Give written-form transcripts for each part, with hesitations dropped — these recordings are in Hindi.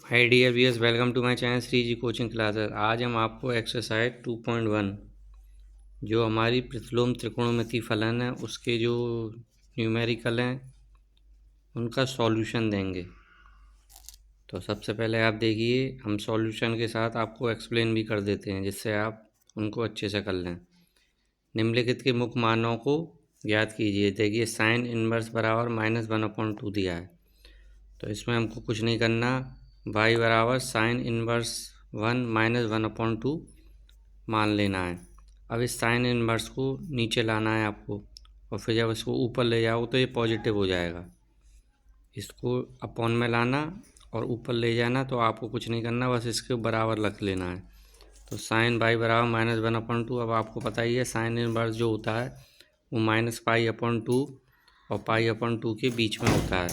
Hi dear viewers, welcome to my channel Shri ji coaching classes. आज हम आपको एक्सरसाइज 2.1 जो हमारी प्रतिलोम त्रिकोणमिति फलन है उसके जो न्यूमेरिकल हैं उनका सॉल्यूशन देंगे। तो सबसे पहले आप देखिए, हम सॉल्यूशन के साथ आपको एक्सप्लेन भी कर देते हैं जिससे आप उनको अच्छे से कर लें। निम्नलिखित के मुख्य मानों को ज्ञात कीजिए। देखिए, साइन इनवर्स बराबर -1/2 दिया है, तो इसमें हमको कुछ नहीं करना। y बराबर साइन इनवर्स 1 -1/2 मान लेना है। अब इस साइन इनवर्स को नीचे लाना है आपको, और फिर जब इसको ऊपर ले जाओ तो ये पॉजिटिव हो जाएगा। इसको अपॉन में लाना और ऊपर ले जाना, तो आपको कुछ नहीं करना, बस इसके बराबर रख लेना है। तो साइन y बराबर -1/2। अब आपको पता ही है साइन इनवर्स जो होता है वो -π/2 और π/2 के बीच में होता है,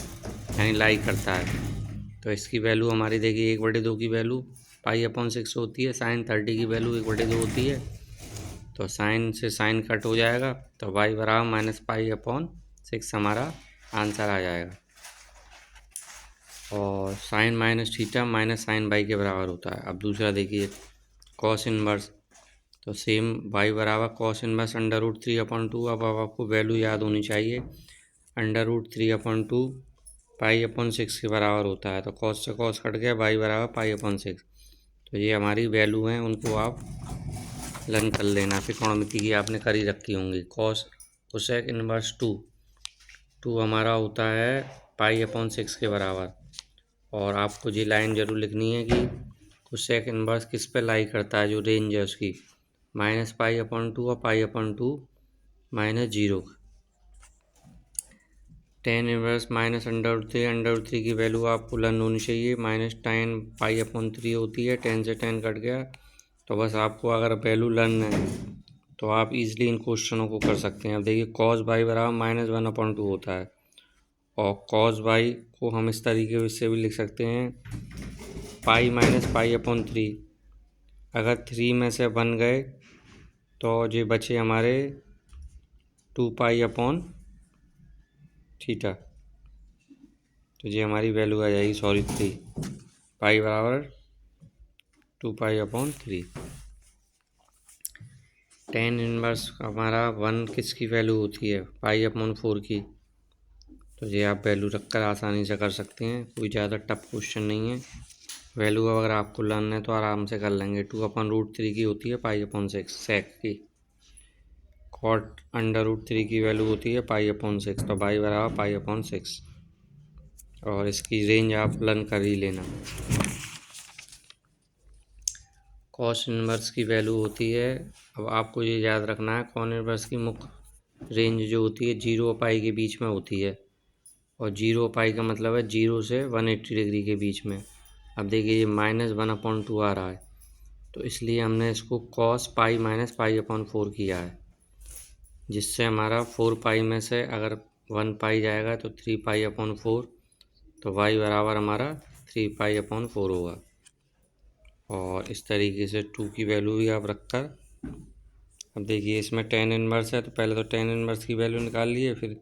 यानी लाई करता है। तो इसकी वैल्यू हमारी देखिए 1/2 की वैल्यू π/6 होती है, साइन 30 की वैल्यू 1/2 होती है। तो साइन से साइन कट हो जाएगा, तो y बराबर -π/6 हमारा आंसर आ जाएगा। और sine minus theta minus sine by के बराबर होता है। अब दूसरा देखिए, कॉस इनवर्स। तो सेम y बराबर कॉस इनवर्स √3/2। अब आपको वैल्यू याद होनी चाहिए, √3/2 π/6 के बराबर होता है। तो कॉस से कॉस कट गया, y बराबर π/6। तो ये हमारी वैल्यू हैं, उनको आप लर्न कर लेना। त्रिकोणमिति की आपने करी रखी होंगी। कोसेक इनवर्स 2 हमारा होता है π/6 के बराबर। और आपको ये लाइन जरूर लिखनी है कि कोसेक इनवर्स किस पे लाई करता है, जो रेंज है उसकी -π/2 और π/2 -0। टेन इनवर्स -√3 की वैल्यू आपको लर्न होनी चाहिए। -tan π/3 होती है, 10 से 10 कट गया। तो बस आपको अगर वैल्यू लर्न है तो आप इजीली इन क्वेश्चनों को कर सकते हैं। अब देखिए, cos y बराबर -1/2 होता है, और cos y को हम इस तरीके से भी लिख सकते हैं पाई -π/3। अगर 3 में से 1 गए तो ये बचे हमारे 2π/θ। तो ये हमारी वैल्यू आ जाएगी, 3 पाई बराबर 2π/3। टेन इनवर्स हमारा 1 किसकी वैल्यू होती है, π/4 की। तो ये आप वैल्यू रखकर आसानी से कर सकते हैं, कोई ज़्यादा टफ क्वेश्चन नहीं है। वैल्यू अगर आपको लर्न है तो आराम से कर लेंगे। 2/√3 की होती है π/6 सेक की। कॉट √3 की वैल्यू होती है π/6। तो y बराबर π/6, और इसकी रेंज आप लर्न कर ही लेना। कॉस इनवर्स की वैल्यू होती है, अब आपको ये याद रखना है, कॉस इनवर्स की मुख्य रेंज जो होती है 0 और पाई के बीच में होती है। और 0 पाई का मतलब है 0 से 180 डिग्री के बीच में। अब देखिए, ये -1/2 आ रहा है, तो इसलिए हमने इसको cos पाई -π/4 किया है, जिससे हमारा 4 पाई में से अगर 1 पाई जाएगा तो 3π/4। तो y बराबर हमारा 3π/4 होगा। और इस तरीके से 2 की वैल्यू भी आप रखकर, अब देखिए इसमें टेन इनवर्स है, तो पहले तो टेन इनवर्स की वैल्यू निकाल लिए, फिर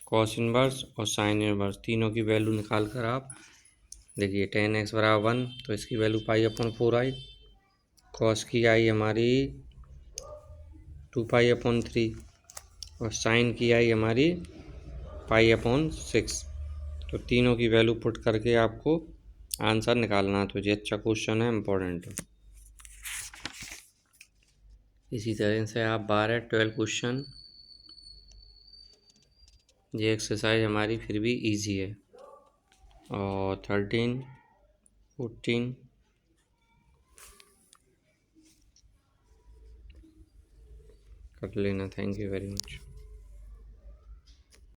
कॉस इनवर्स और साइन इनवर्स तीनों की वैल्यू निकाल कर आप देखिए, tan x बराबर 1, तो इसकी वैल्यू π/4 आई। कॉस की आई हमारी 2π/3, और साइन की आई हमारी π/6। तो तीनों की वैल्यू पुट करके आपको आंसर निकालना है। तो ये अच्छा क्वेश्चन है, इम्पोर्टेंट है। इसी तरह से आप 12 क्वेश्चन, ये एक्सरसाइज हमारी फिर भी इजी है। और 13, 14 कर लेना। Thank you very much.